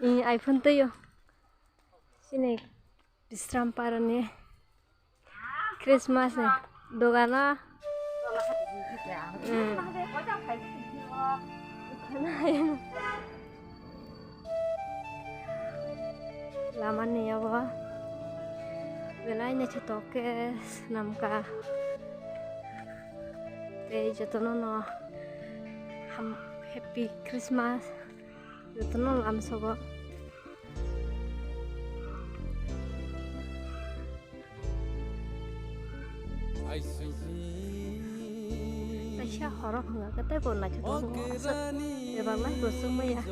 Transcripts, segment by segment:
이 아이폰 떠요. 시네 비스람 파라네. 크리스마스 도가나. Laman ya ba. Belai na chitoke namka. Te jotono no happy Christmas. Jotono lam sogo. Tasya horor nggak kata pun na chitoke ngosot. Bebang lah gosong maya.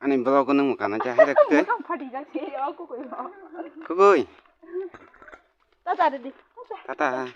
Anh em bao con nông cả nó cha hay là cái Không phải đi ra xe đó cô quỷ họ. cô ơi Ta đi. ta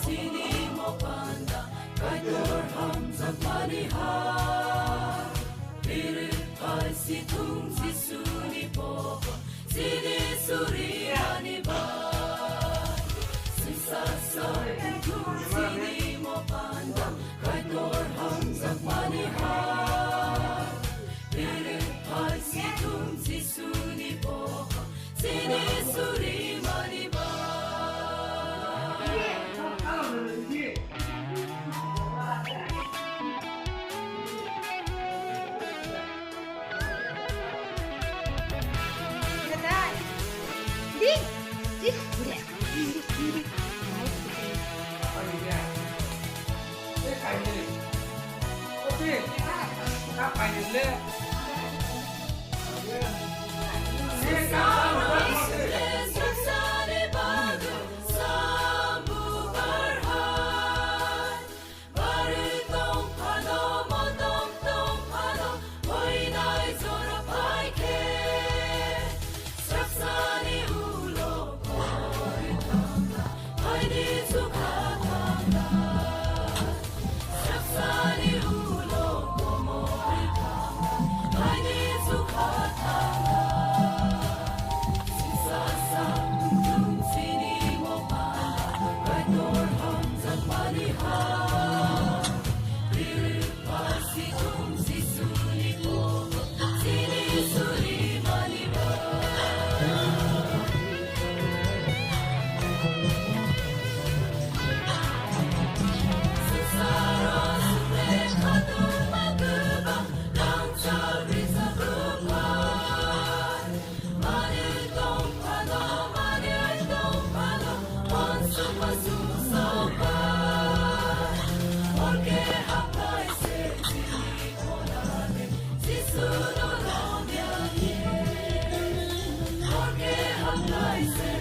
Sini mo panda, kay Durham sa panihan, pilit ay si tung si su ni po si ni su ri ni ba si sa sa tung si ni mo panda kai tor hang sa pa ni ha pere pai si tung si su ni po si ni su ri ni ba I say